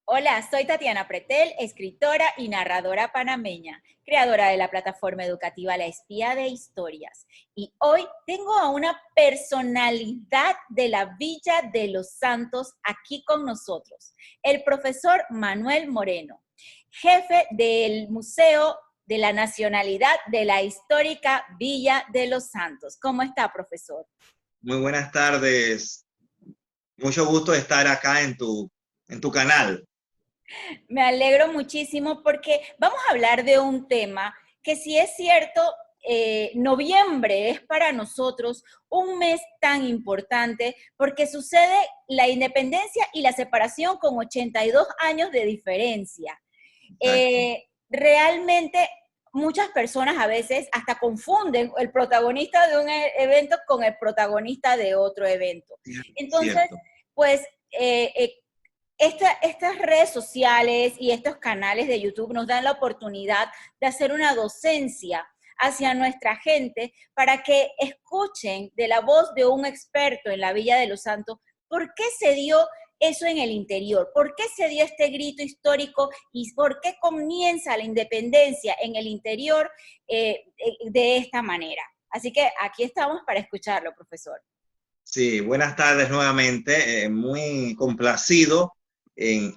Hola, soy Tatiana Pretel, escritora y narradora panameña, creadora de la plataforma educativa La Espía de Historias. Y hoy tengo a una personalidad de la Villa de los Santos aquí con nosotros, el profesor Manuel Moreno, jefe del Museo de la Nacionalidad de la histórica Villa de los Santos. ¿Cómo está, profesor? Muy buenas tardes. Mucho gusto de estar acá en tu canal. Me alegro muchísimo porque vamos a hablar de un tema que si es cierto, noviembre es para nosotros un mes tan importante porque sucede la independencia y la separación con 82 años de diferencia. Exacto. Realmente muchas personas a veces hasta confunden el protagonista de un evento con el protagonista de otro evento. Entonces, Cierto. pues estas redes sociales y estos canales de YouTube nos dan la oportunidad de hacer una docencia hacia nuestra gente para que escuchen de la voz de un experto en la Villa de los Santos por qué se dio eso en el interior, por qué se dio este grito histórico y por qué comienza la independencia en el interior de esta manera. Así que aquí estamos para escucharlo, profesor. Sí, buenas tardes nuevamente. Muy complacido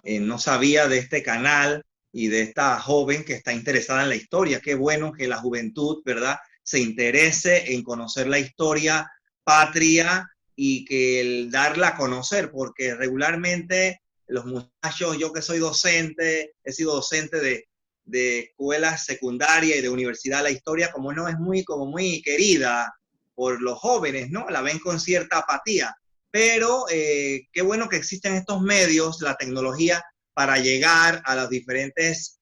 no sabía de este canal y de esta joven que está interesada en la historia. Qué bueno que la juventud, ¿verdad?, se interese en conocer la historia patria y que el darla a conocer, porque regularmente los muchachos, yo que soy docente, he sido docente de escuelas secundarias y de universidad, la historia como no es como muy querida por los jóvenes, ¿no? La ven con cierta apatía. Pero qué bueno que existen estos medios, la tecnología, para llegar a los diferentes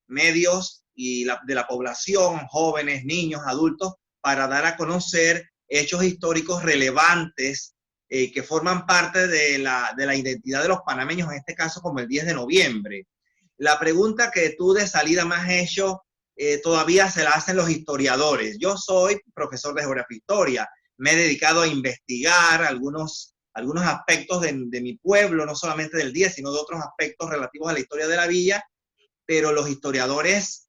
medios de la población, jóvenes, niños, adultos, para dar a conocer hechos históricos relevantes que forman parte de la identidad de los panameños, en este caso como el 10 de noviembre. La pregunta que tú de salida me has hecho todavía se la hacen los historiadores. Yo soy profesor de geografía e historia, me he dedicado a investigar algunos aspectos de mi pueblo, no solamente del 10, sino de otros aspectos relativos a la historia de la villa, pero los historiadores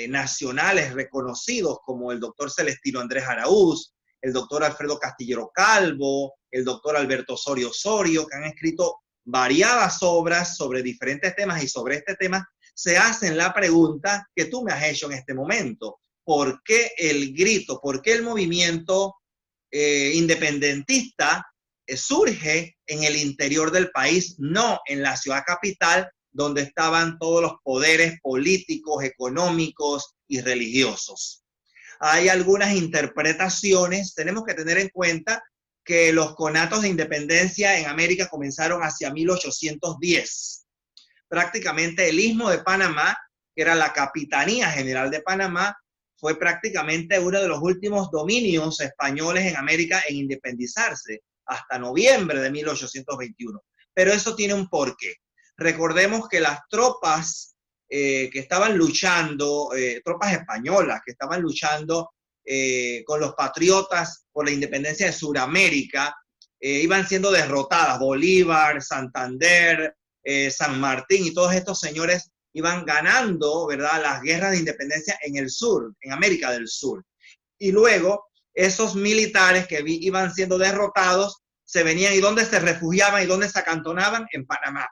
nacionales reconocidos como el doctor Celestino Andrés Araúz, el doctor Alfredo Castillero Calvo, el doctor Alberto Osorio Osorio, que han escrito variadas obras sobre diferentes temas y sobre este tema, se hacen la pregunta que tú me has hecho en este momento. ¿Por qué el grito? ¿Por qué el movimiento independentista surge en el interior del país, no en la ciudad capital, donde estaban todos los poderes políticos, económicos y religiosos? Hay algunas interpretaciones. Tenemos que tener en cuenta que los conatos de independencia en América comenzaron hacia 1810. Prácticamente el Istmo de Panamá, que era la Capitanía General de Panamá, fue prácticamente uno de los últimos dominios españoles en América en independizarse, hasta noviembre de 1821. Pero eso tiene un porqué. Recordemos que las tropas que estaban luchando, tropas españolas que estaban luchando con los patriotas por la independencia de Sudamérica, iban siendo derrotadas. Bolívar, Santander, San Martín y todos estos señores iban ganando, ¿verdad?, las guerras de independencia en el sur, en América del Sur. Y luego esos militares que iban siendo derrotados se venían, ¿y dónde se refugiaban y dónde se acantonaban? En Panamá.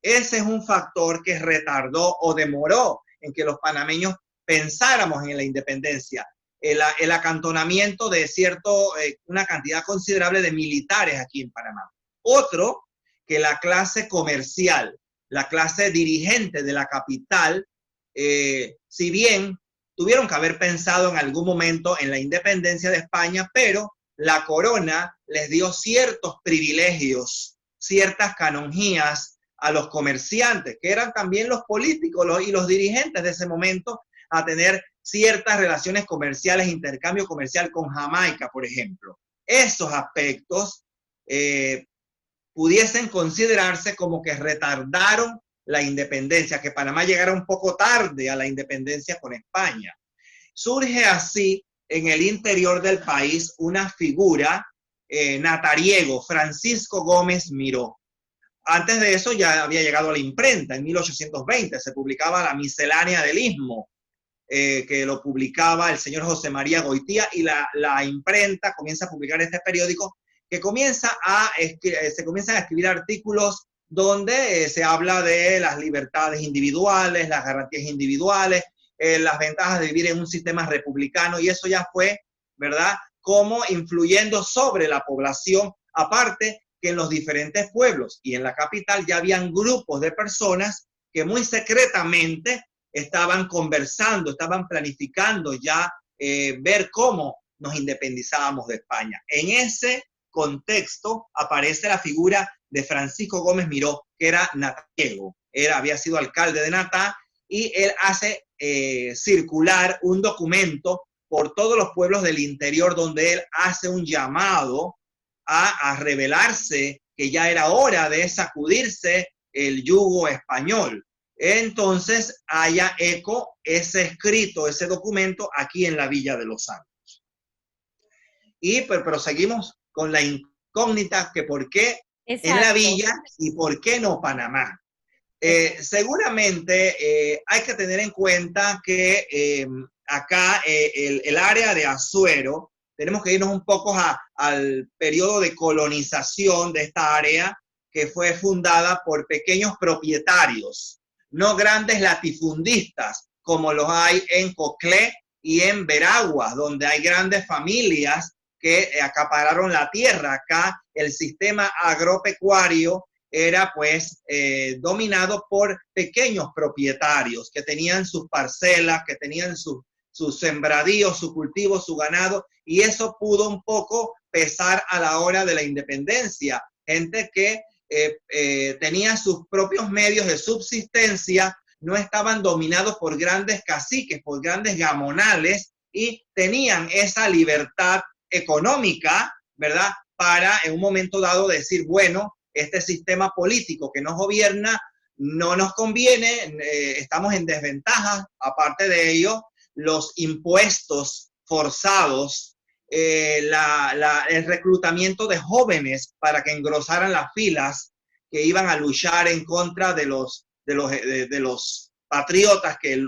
Ese es un factor que retardó o demoró en que los panameños pensáramos en la independencia. El acantonamiento de una cantidad considerable de militares aquí en Panamá. Otro, que la clase comercial, la clase dirigente de la capital, si bien tuvieron que haber pensado en algún momento en la independencia de España, pero la corona les dio ciertos privilegios, ciertas canonjías a los comerciantes, que eran también los políticos y los dirigentes de ese momento, a tener ciertas relaciones comerciales, intercambio comercial con Jamaica, por ejemplo. Esos aspectos pudiesen considerarse como que retardaron la independencia, que Panamá llegara un poco tarde a la independencia con España. Surge así en el interior del país una figura natariego, Francisco Gómez Miró. Antes de eso ya había llegado a la imprenta. En 1820 se publicaba la Miscelánea del Istmo, que lo publicaba el señor José María Goitía, y la imprenta comienza a publicar este periódico que se comienzan a escribir artículos donde se habla de las libertades individuales, las garantías individuales, las ventajas de vivir en un sistema republicano, y eso ya fue, ¿verdad?, como influyendo sobre la población, aparte que en los diferentes pueblos y en la capital ya habían grupos de personas que muy secretamente estaban conversando, estaban planificando ya ver cómo nos independizábamos de España. En ese contexto aparece la figura de Francisco Gómez Miró, que era natariego, había sido alcalde de Natá, y él hace circular un documento por todos los pueblos del interior donde él hace un llamado a rebelarse, que ya era hora de sacudirse el yugo español. Entonces haya eco ese escrito, ese documento aquí en la Villa de los Santos. Y proseguimos con la incógnita que por qué en la Villa y por qué no Panamá. Seguramente hay que tener en cuenta que acá el área de Azuero, tenemos que irnos un poco al periodo de colonización de esta área, que fue fundada por pequeños propietarios, no grandes latifundistas, como los hay en Coclé y en Veraguas, donde hay grandes familias que acapararon la tierra. Acá el sistema agropecuario era pues dominado por pequeños propietarios que tenían sus parcelas, que tenían sus sembradíos, su cultivo, su ganado, y eso pudo un poco pesar a la hora de la independencia. Gente que tenía sus propios medios de subsistencia, no estaban dominados por grandes caciques, por grandes gamonales, y tenían esa libertad económica, ¿verdad?, para en un momento dado decir, bueno, este sistema político que nos gobierna no nos conviene, estamos en desventaja. Aparte de ello, los impuestos forzados, el reclutamiento de jóvenes para que engrosaran las filas que iban a luchar en contra de los patriotas que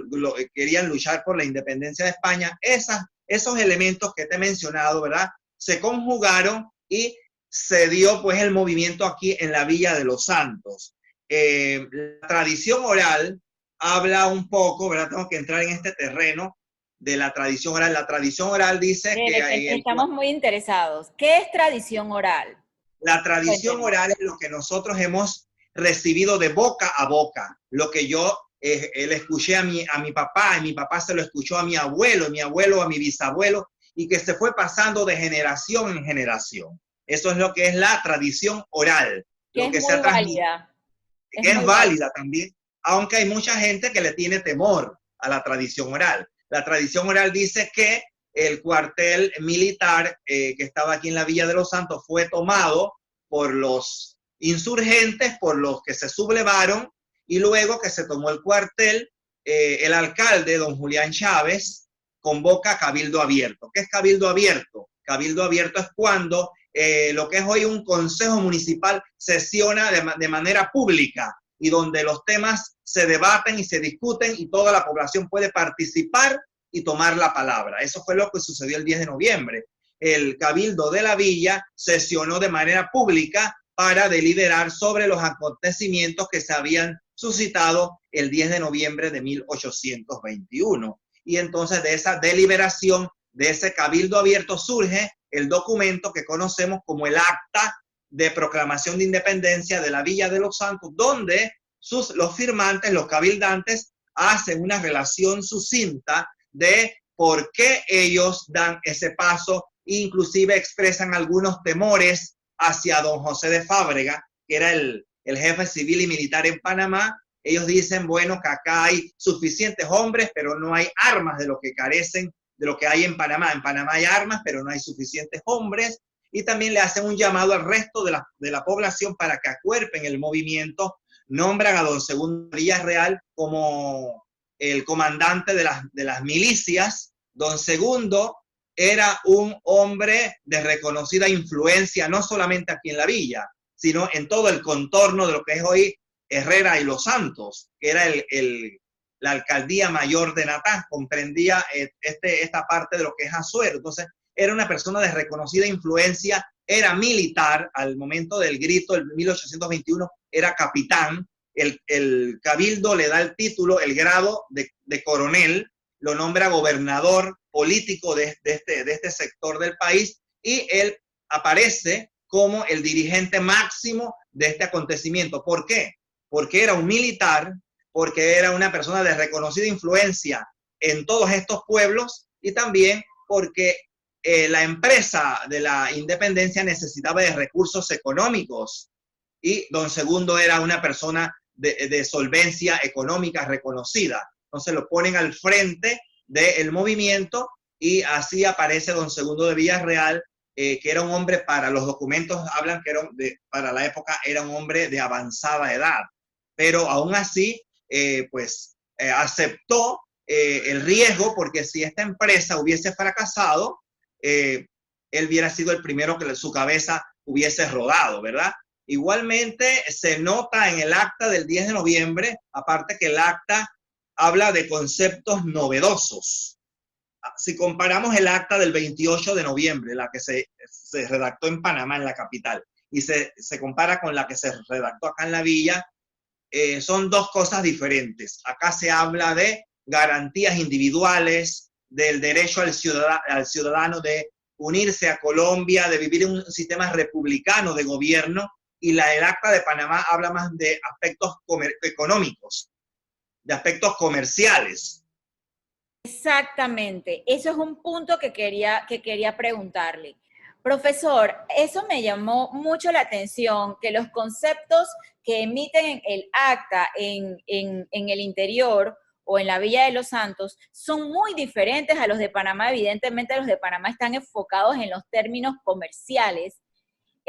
querían luchar por la independencia de España. Esos elementos que te he mencionado, ¿verdad?, se conjugaron y se dio pues el movimiento aquí en la Villa de los Santos. La tradición oral habla un poco, ¿verdad? Tengo que entrar en este terreno de la tradición oral. La tradición oral dice que... Estamos muy interesados. ¿Qué es tradición oral? La tradición oral es lo que nosotros hemos recibido de boca a boca, lo que yo le escuché a mi papá, y mi papá se lo escuchó a mi abuelo a mi bisabuelo, y que se fue pasando de generación en generación. Eso es lo que es la tradición oral. Que es muy válida. Que es válida también, aunque hay mucha gente que le tiene temor a la tradición oral. La tradición oral dice que el cuartel militar que estaba aquí en la Villa de los Santos fue tomado por los insurgentes, por los que se sublevaron, y luego que se tomó el cuartel, el alcalde, don Julián Chávez, convoca cabildo abierto. ¿Qué es cabildo abierto? Cabildo abierto es cuando lo que es hoy un consejo municipal sesiona de manera pública, y donde los temas se debaten y se discuten y toda la población puede participar y tomar la palabra. Eso fue lo que sucedió el 10 de noviembre. El cabildo de la villa sesionó de manera pública para deliberar sobre los acontecimientos que se habían suscitado el 10 de noviembre de 1821. Y entonces de esa deliberación, de ese cabildo abierto, surge el documento que conocemos como el Acta de Proclamación de Independencia de la Villa de los Santos, donde los firmantes, los cabildantes, hacen una relación sucinta de por qué ellos dan ese paso, inclusive expresan algunos temores hacia don José de Fábrega, que era el jefe civil y militar en Panamá. Ellos dicen, bueno, que acá hay suficientes hombres, pero no hay armas, de lo que carecen de lo que hay en Panamá. En Panamá hay armas, pero no hay suficientes hombres. Y también le hacen un llamado al resto de la población para que acuerpen el movimiento. Nombran a don Segundo Villarreal como el comandante de las milicias. Don Segundo era un hombre de reconocida influencia, no solamente aquí en la villa, sino en todo el contorno de lo que es hoy Herrera y Los Santos, que era la alcaldía mayor de Natán, comprendía esta parte de lo que es Azuero. Entonces, era una persona de reconocida influencia, era militar al momento del grito, en 1821 era capitán, el cabildo le da el título, el grado de coronel, lo nombra gobernador político de este sector del país, y él aparece como el dirigente máximo de este acontecimiento. ¿Por qué? Porque era un militar, porque era una persona de reconocida influencia en todos estos pueblos, y también porque la empresa de la independencia necesitaba de recursos económicos, y don Segundo era una persona de solvencia económica reconocida. Entonces lo ponen al frente del movimiento, y así aparece don Segundo de Villarreal, que era un hombre, para los documentos hablan que para la época era un hombre de avanzada edad, pero aún así aceptó el riesgo, porque si esta empresa hubiese fracasado, él hubiera sido el primero que su cabeza hubiese rodado, ¿verdad? Igualmente se nota en el acta del 10 de noviembre, aparte que el acta habla de conceptos novedosos. Si comparamos el acta del 28 de noviembre, la que se redactó en Panamá, en la capital, y se compara con la que se redactó acá en la villa, son dos cosas diferentes. Acá se habla de garantías individuales, del derecho al ciudadano de unirse a Colombia, de vivir en un sistema republicano de gobierno, y el acta de Panamá habla más de aspectos económicos, de aspectos comerciales. Exactamente, eso es un punto que quería preguntarle. Profesor, eso me llamó mucho la atención, que los conceptos que emiten en el acta en el interior o en la Villa de Los Santos son muy diferentes a los de Panamá. Evidentemente los de Panamá están enfocados en los términos comerciales,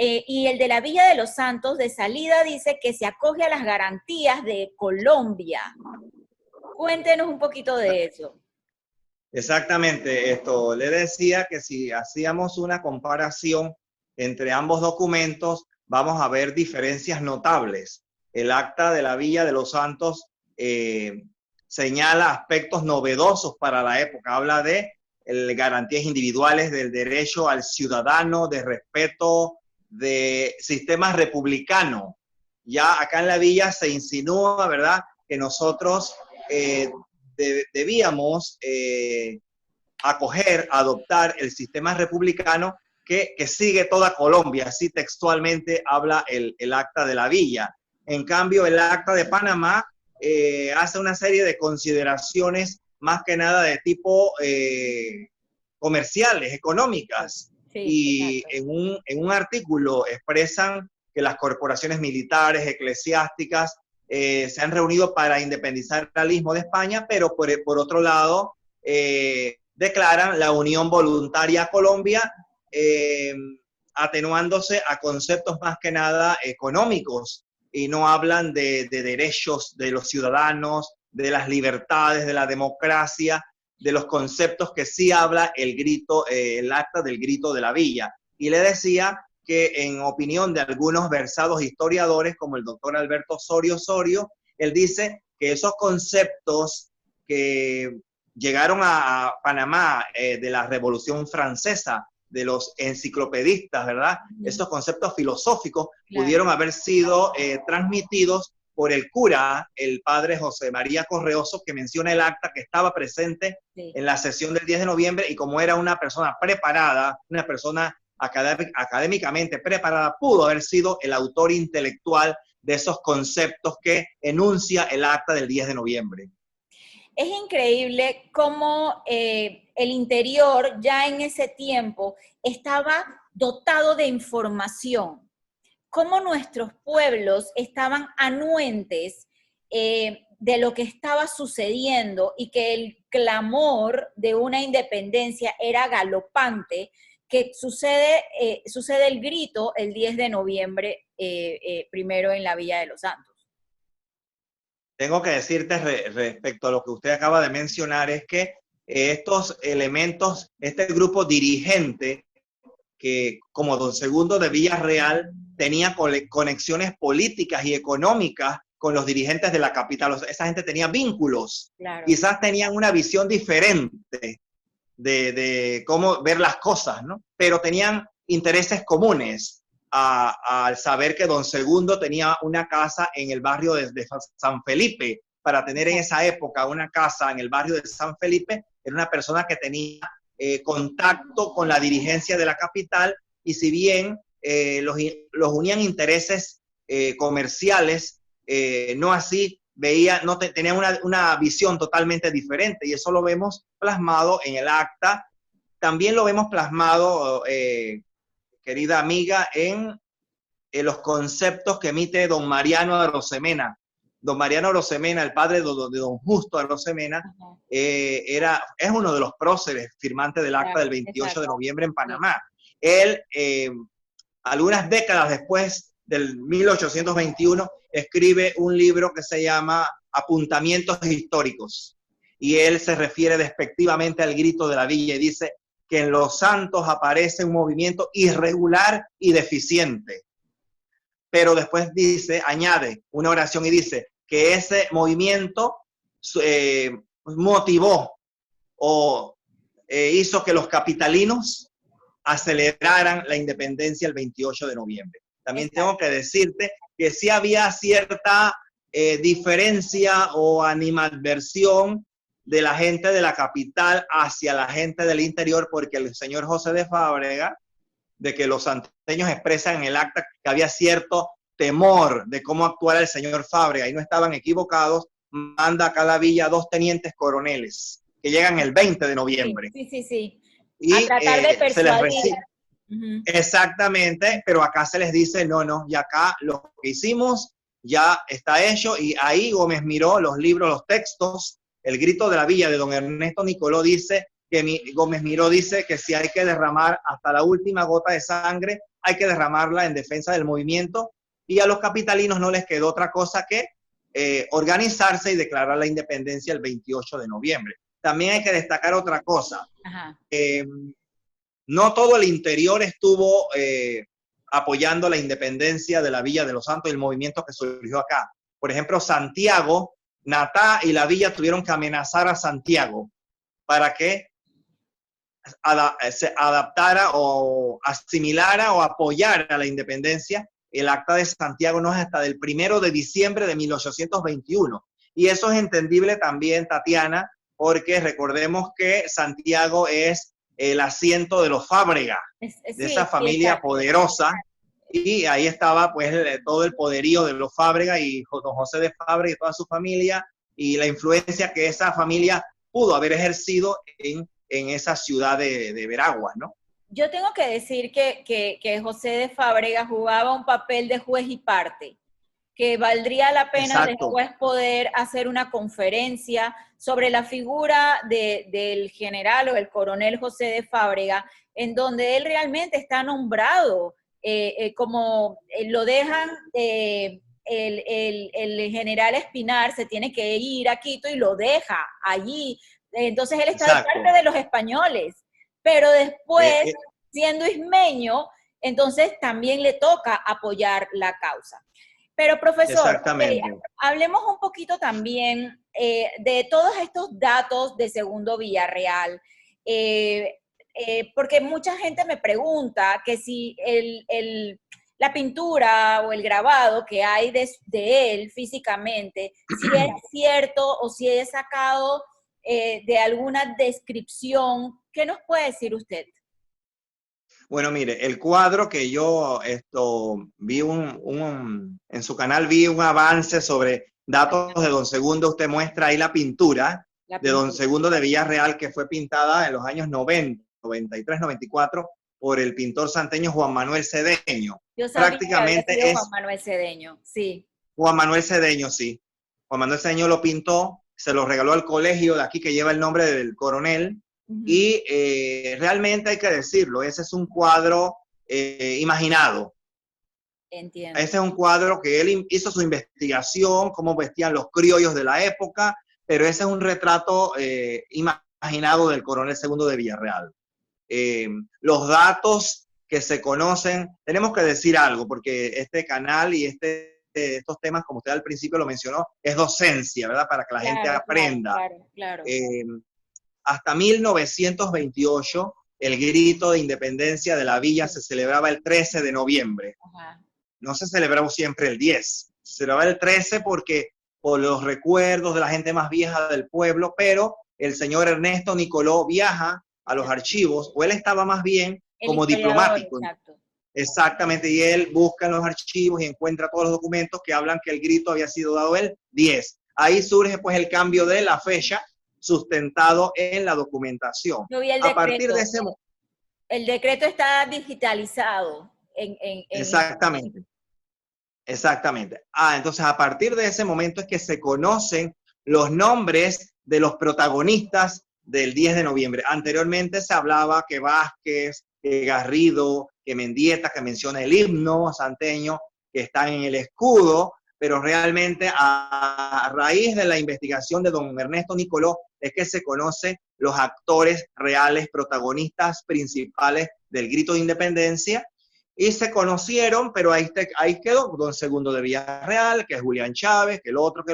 y el de la Villa de Los Santos de salida dice que se acoge a las garantías de Colombia. Cuéntenos un poquito de eso. Exactamente, esto le decía que si hacíamos una comparación entre ambos documentos, vamos a ver diferencias notables. El acta de la Villa de Los Santos señala aspectos novedosos para la época, habla de garantías individuales, del derecho al ciudadano, de respeto, de sistemas republicanos. Ya acá en la Villa se insinúa, ¿verdad?, que nosotros debíamos adoptar el sistema republicano que sigue toda Colombia. Así textualmente habla el acta de la Villa. En cambio, el acta de Panamá hace una serie de consideraciones más que nada de tipo comerciales, económicas. Sí, y en un artículo expresan que las corporaciones militares, eclesiásticas, se han reunido para independizar el istmo de España, pero por otro lado declaran la unión voluntaria a Colombia, atenuándose a conceptos más que nada económicos, y no hablan de derechos de los ciudadanos, de las libertades, de la democracia, de los conceptos que sí habla el acta del grito de la Villa. Y le decía que en opinión de algunos versados historiadores, como el doctor Alberto Osorio, él dice que esos conceptos que llegaron a Panamá de la Revolución Francesa, de los enciclopedistas, ¿verdad? Esos conceptos filosóficos pudieron haber sido transmitidos por el cura, el padre José María Correoso, que menciona el acta, que estaba presente en la sesión del 10 de noviembre, y como era una persona preparada, una persona académicamente preparada, pudo haber sido el autor intelectual de esos conceptos que enuncia el acta del 10 de noviembre. Es increíble cómo el interior ya en ese tiempo estaba dotado de información, cómo nuestros pueblos estaban anuentes de lo que estaba sucediendo, y que el clamor de una independencia era galopante, que sucede el grito el 10 de noviembre, primero en la Villa de Los Santos. Tengo que decirte respecto a lo que usted acaba de mencionar, es que estos elementos, este grupo dirigente que como don Segundo de Villarreal tenía conexiones políticas y económicas con los dirigentes de la capital. O sea, esa gente tenía vínculos. Claro. Quizás tenían una visión diferente de cómo ver las cosas, ¿no? Pero tenían intereses comunes al saber que don Segundo tenía una casa en el barrio de San Felipe. Para tener en esa época una casa en el barrio de San Felipe, era una persona que tenía contacto con la dirigencia de la capital, y si bien los unían intereses comerciales, no así tenían una visión totalmente diferente, y eso lo vemos plasmado en el acta. También lo vemos plasmado, querida amiga, en los conceptos que emite don Mariano Arosemena. Don Mariano Arosemena, el padre de don Justo Arosemena, es uno de los próceres firmantes del acta del 28 de noviembre en Panamá. Él, algunas décadas después del 1821, escribe un libro que se llama Apuntamientos Históricos, y él se refiere despectivamente al grito de la villa y dice que en Los Santos aparece un movimiento irregular y deficiente. Pero después añade una oración y dice que ese movimiento motivó o hizo que los capitalinos aceleraran la independencia el 28 de noviembre. También tengo que decirte que sí había cierta diferencia o animadversión de la gente de la capital hacia la gente del interior, porque el señor José de Fábrega, de que los santeños expresan en el acta que había cierto temor de cómo actuara el señor Fábrega, y no estaban equivocados, manda acá a la villa 2 tenientes coroneles que llegan el 20 de noviembre. Sí. Y a tratar de persuadir. Exactamente, pero acá se les dice, no, y acá lo que hicimos ya está hecho, y ahí Gómez Miró, los libros, los textos, el grito de la villa de don Ernesto Nicoló dice Gómez Miró dice que si hay que derramar hasta la última gota de sangre, hay que derramarla en defensa del movimiento, y a los capitalinos no les quedó otra cosa que organizarse y declarar la independencia el 28 de noviembre. También hay que destacar otra cosa. No todo el interior estuvo apoyando la independencia de la Villa de los Santos y el movimiento que surgió acá. Por ejemplo, Santiago, Natá y la villa tuvieron que amenazar a Santiago para que se adaptara o asimilara o apoyara la independencia. El acta de Santiago no es hasta del 1 de diciembre de 1821. Y eso es entendible también, Tatiana, porque recordemos que Santiago es el asiento de los Fábrega, de esa familia poderosa, y ahí estaba pues todo el poderío de los Fábrega y don José de Fábrega y toda su familia, y la influencia que esa familia pudo haber ejercido en esa ciudad de Veraguas, ¿no? Yo tengo que decir que José de Fábrega jugaba un papel de juez y parte, que valdría la pena después poder hacer una conferencia sobre la figura del general o el coronel José de Fábrega, en donde él realmente está nombrado como lo dejan, el general Espinar se tiene que ir a Quito y lo deja allí. Entonces él está de parte de los españoles, pero después, siendo ismeño, entonces también le toca apoyar la causa. Pero profesor, hablemos un poquito también de todos estos datos de Segundo Villarreal, porque mucha gente me pregunta que si la pintura o el grabado que hay de él físicamente, si es cierto o si es sacado de alguna descripción. ¿Qué nos puede decir usted? Bueno, mire, el cuadro que yo vi en su canal, vi un avance sobre datos de don Segundo. Usted muestra ahí la pintura de don Segundo de Villarreal, que fue pintada en los años 90, 93, 94, por el pintor santeño Juan Manuel Cedeño. Yo sabía prácticamente que había sido Juan Manuel Cedeño, sí. Juan Manuel Cedeño, sí. Juan Manuel Cedeño lo pintó, se lo regaló al colegio de aquí que lleva el nombre del coronel. Y realmente hay que decirlo, ese es un cuadro imaginado. Entiendo. Ese es un cuadro que él hizo su investigación, cómo vestían los criollos de la época, pero ese es un retrato imaginado del coronel Segundo de Villarreal. Los datos que se conocen. Tenemos que decir algo, porque este canal y estos temas, como usted al principio lo mencionó, es docencia, ¿verdad? Para que la gente aprenda. Claro. Hasta 1928, el grito de independencia de la villa se celebraba el 13 de noviembre. Ajá. No se celebraba siempre el 10. Se celebraba el 13 porque por los recuerdos de la gente más vieja del pueblo, pero el señor Ernesto Nicoló viaja a los archivos, o él estaba más bien como diplomático. Exacto. Exactamente, y él busca en los archivos y encuentra todos los documentos que hablan que el grito había sido dado el 10. Ahí surge pues el cambio de la fecha sustentado en la documentación. Yo vi el a partir de ese el decreto está digitalizado. Exactamente. Exactamente. Entonces a partir de ese momento es que se conocen los nombres de los protagonistas del 10 de noviembre. Anteriormente se hablaba que Vázquez, que Garrido, que Mendieta, que menciona el himno santeño, que están en el escudo, pero realmente a raíz de la investigación de don Ernesto Nicoló es que se conocen los actores reales, protagonistas principales del grito de independencia, y se conocieron, pero ahí quedó don Segundo de Villarreal, que es Julián Chávez, que el otro,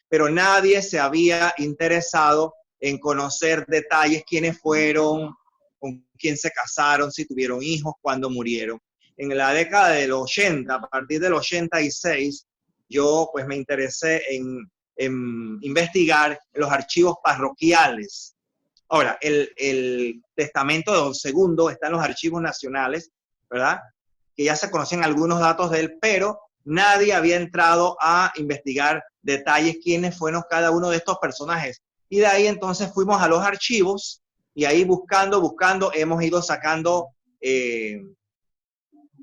pero nadie se había interesado en conocer detalles, quiénes fueron, con quién se casaron, si tuvieron hijos, cuándo murieron. En la década del 80, a partir del 86, yo pues me interesé en investigar los archivos parroquiales. Ahora, el testamento de don Segundo está en los archivos nacionales, ¿verdad? Que ya se conocían algunos datos de él, pero nadie había entrado a investigar detalles, quiénes fueron cada uno de estos personajes. Y de ahí entonces fuimos a los archivos y ahí buscando, hemos ido sacando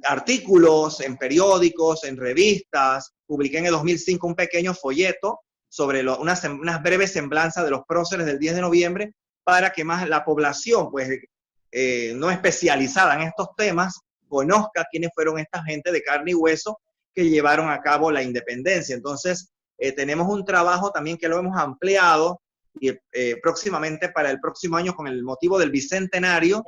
artículos en periódicos, en revistas. Publiqué en el 2005 un pequeño folleto sobre unas breves semblanzas de los próceres del 10 de noviembre para que más la población, pues, no especializada en estos temas, conozca quiénes fueron esta gente de carne y hueso que llevaron a cabo la independencia. Entonces, tenemos un trabajo también que lo hemos ampliado y próximamente para el próximo año con el motivo del bicentenario,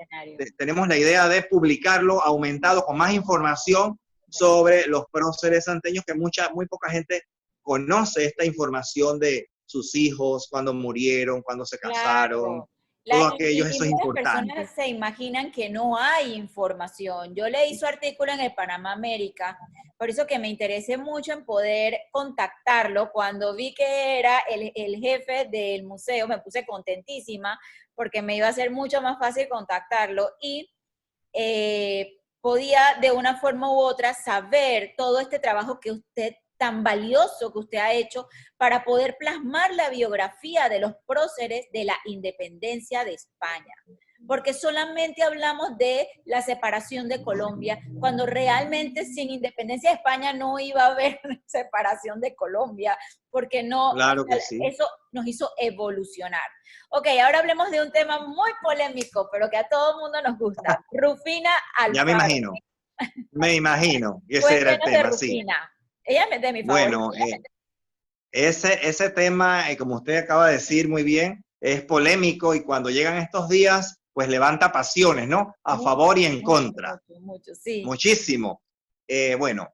tenemos la idea de publicarlo aumentado con más información sobre los próceres santeños, que muy poca gente conoce esta información de sus hijos, cuándo murieron, cuándo se casaron. Todo aquello, eso es importante. Las personas se imaginan que no hay información. Yo leí su artículo en el Panamá América, por eso que me interesé mucho en poder contactarlo. Cuando vi que era el jefe del museo, me puse contentísima porque me iba a ser mucho más fácil contactarlo y podía de una forma u otra saber todo este trabajo que usted tan valioso que usted ha hecho para poder plasmar la biografía de los próceres de la independencia de España. Porque solamente hablamos de la separación de Colombia, cuando realmente sin independencia de España no iba a haber separación de Colombia, porque no, claro que sí. Eso nos hizo evolucionar. Ok, ahora hablemos de un tema muy polémico, pero que a todo el mundo nos gusta. Rufina Alfaro. Ya me imagino, y ese era el tema, sí. Ella es de mi favorita. Bueno, ese tema, como usted acaba de decir muy bien, es polémico y cuando llegan estos días, pues levanta pasiones, ¿no? A favor y en contra. Mucho, sí. Muchísimo. Bueno,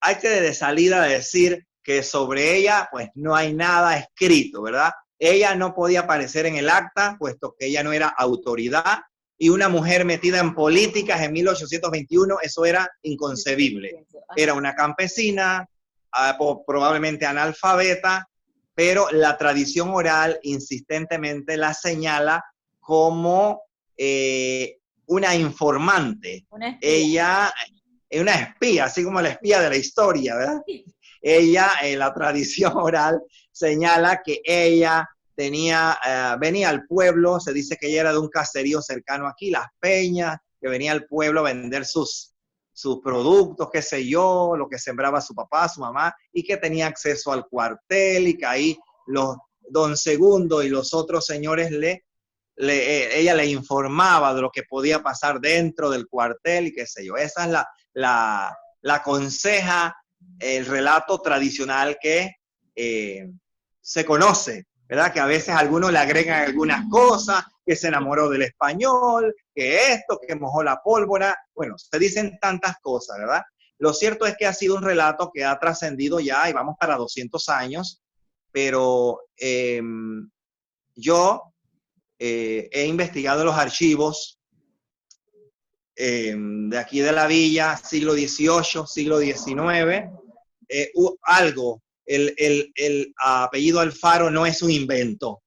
hay que de salida decir que sobre ella, pues no hay nada escrito, ¿verdad? Ella no podía aparecer en el acta, puesto que ella no era autoridad, y una mujer metida en políticas en 1821, eso era inconcebible. Era una campesina, probablemente analfabeta, pero la tradición oral insistentemente la señala como una informante. Ella es una espía, así como la espía de la historia, ¿verdad? Ella, la tradición oral señala que ella venía al pueblo, se dice que ella era de un caserío cercano aquí, Las Peñas, que venía al pueblo a vender sus productos, qué sé yo, lo que sembraba su papá, su mamá, y que tenía acceso al cuartel, y que ahí don Segundo y los otros señores ella le informaba de lo que podía pasar dentro del cuartel y qué sé yo. Esa es la aconseja el relato tradicional que se conoce ¿verdad? Que a veces algunos le agregan algunas cosas, que se enamoró del español, que esto, que mojó la pólvora. Bueno, se dicen tantas cosas, ¿verdad? Lo cierto es que ha sido un relato que ha trascendido ya y vamos para 200 años, pero yo he investigado los archivos de aquí de la villa, siglo XVIII, siglo XIX, algo, el apellido Alfaro no es un invento.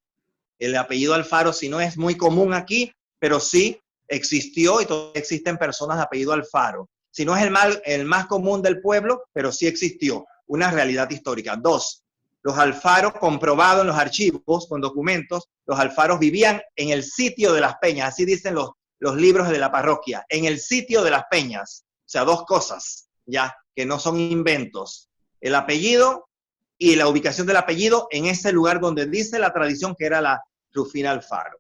El apellido Alfaro sí no es muy común aquí, pero sí existió y todavía existen personas de apellido Alfaro. Si no es el más común del pueblo, pero sí existió, una realidad histórica. Dos, los Alfaros, comprobado en los archivos, con documentos, los Alfaros vivían en el sitio de las peñas, así dicen los libros de la parroquia, en el sitio de las peñas. O sea, dos cosas, ya, que no son inventos. El apellido y la ubicación del apellido en ese lugar donde dice la tradición que era la Rufina Alfaro.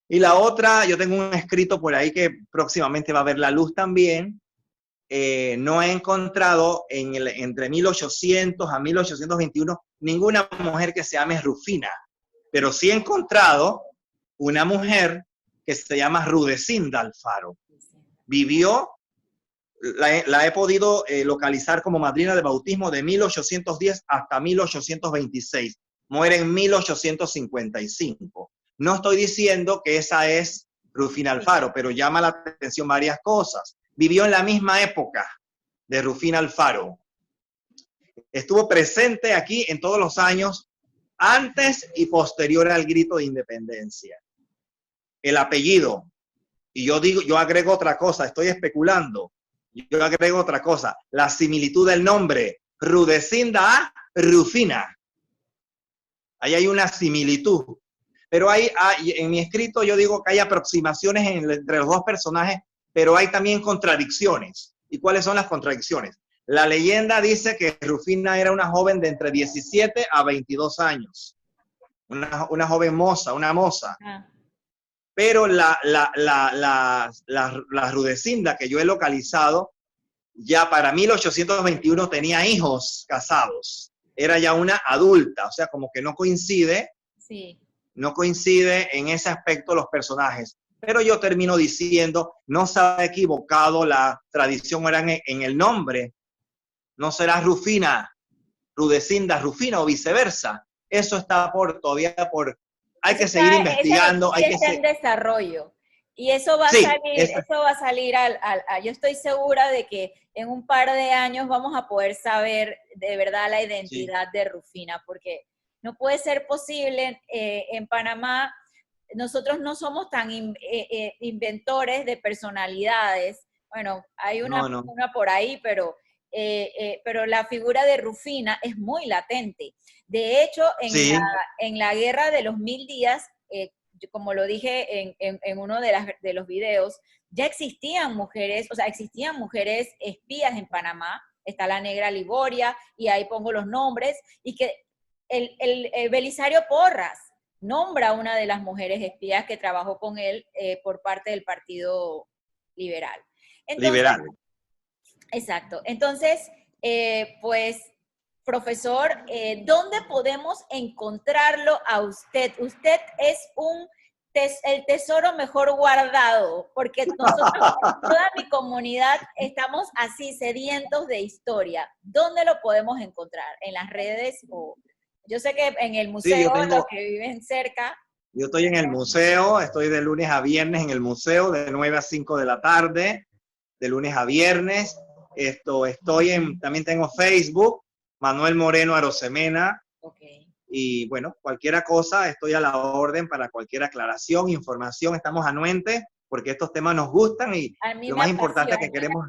Y la otra, yo tengo un escrito por ahí que próximamente va a ver la luz también. No he encontrado entre 1800 a 1821 ninguna mujer que se llame Rufina, pero sí he encontrado una mujer que se llama Rudecinda Alfaro. Vivió, la he podido localizar como madrina de bautismo de 1810 hasta 1826. Muere en 1855. No estoy diciendo que esa es Rufina Alfaro, pero llama la atención varias cosas. Vivió en la misma época de Rufina Alfaro. Estuvo presente aquí en todos los años antes y posterior al grito de independencia. El apellido, y yo agrego otra cosa, estoy especulando, yo agrego otra cosa, la similitud del nombre, Rudecinda a Rufina. Ahí hay una similitud. Pero en mi escrito yo digo que hay aproximaciones entre los dos personajes, pero hay también contradicciones. ¿Y cuáles son las contradicciones? La leyenda dice que Rufina era una joven de entre 17 a 22 años. Una joven moza, una moza. Pero la Rudecinda que yo he localizado, ya para 1821 tenía hijos casados. Era ya una adulta, o sea, como que no coincide. Sí. No coincide en ese aspecto los personajes. Pero yo termino diciendo, no se ha equivocado, la tradición era en el nombre. No será Rufina, Rudecinda, Rufina o viceversa. Eso está hay que seguir investigando. Está en desarrollo. Y eso va a sí, salir, eso va a salir yo estoy segura de que en un par de años vamos a poder saber de verdad la identidad de Rufina, porque no puede ser posible en Panamá. Nosotros no somos tan inventores de personalidades. Bueno, hay una por ahí, pero la figura de Rufina es muy latente. De hecho, en la Guerra de los 1000 días, como lo dije en uno de los videos, ya existían mujeres, o sea, existían mujeres espías en Panamá. Está la Negra Liboria, y ahí pongo los nombres, y que el Belisario Porras nombra a una de las mujeres espías que trabajó con él por parte del Partido Liberal. Entonces, exacto. Entonces, pues, profesor, ¿dónde podemos encontrarlo a usted? Usted es el tesoro mejor guardado, porque nosotros, toda mi comunidad, estamos así sedientos de historia. ¿Dónde lo podemos encontrar? ¿En las redes? Yo sé que en el museo, los que viven cerca. Yo estoy en el museo, estoy de lunes a viernes en el museo, de 9 a 5 de la tarde, de lunes a viernes. También tengo Facebook, Manuel Moreno Arosemena. Y bueno, cualquier cosa, estoy a la orden para cualquier aclaración, información. Estamos anuentes porque estos temas nos gustan y lo más importante que queremos.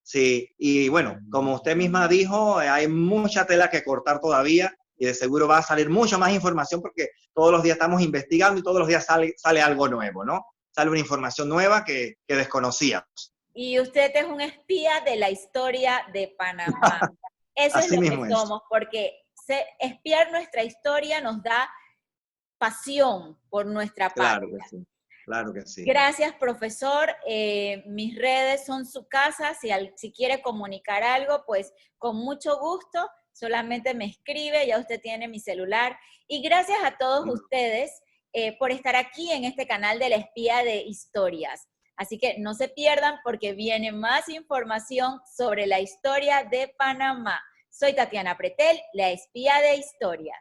Sí, y bueno, como usted misma dijo, hay mucha tela que cortar todavía y de seguro va a salir mucha más información porque todos los días estamos investigando y todos los días sale algo nuevo, ¿no? Sale una información nueva que desconocíamos. Y usted es un espía de la historia de Panamá. Eso es lo que somos, porque espiar nuestra historia nos da pasión por nuestra patria. Claro que sí. Claro que sí. Gracias, profesor. Mis redes son su casa. Si quiere comunicar algo, pues con mucho gusto. solamente me escribe, ya usted tiene mi celular. Y gracias a todos ustedes por estar aquí en este canal de La Espía de Historias. Así que no se pierdan porque viene más información sobre la historia de Panamá. Soy Tatiana Pretel, La Espía de Historias.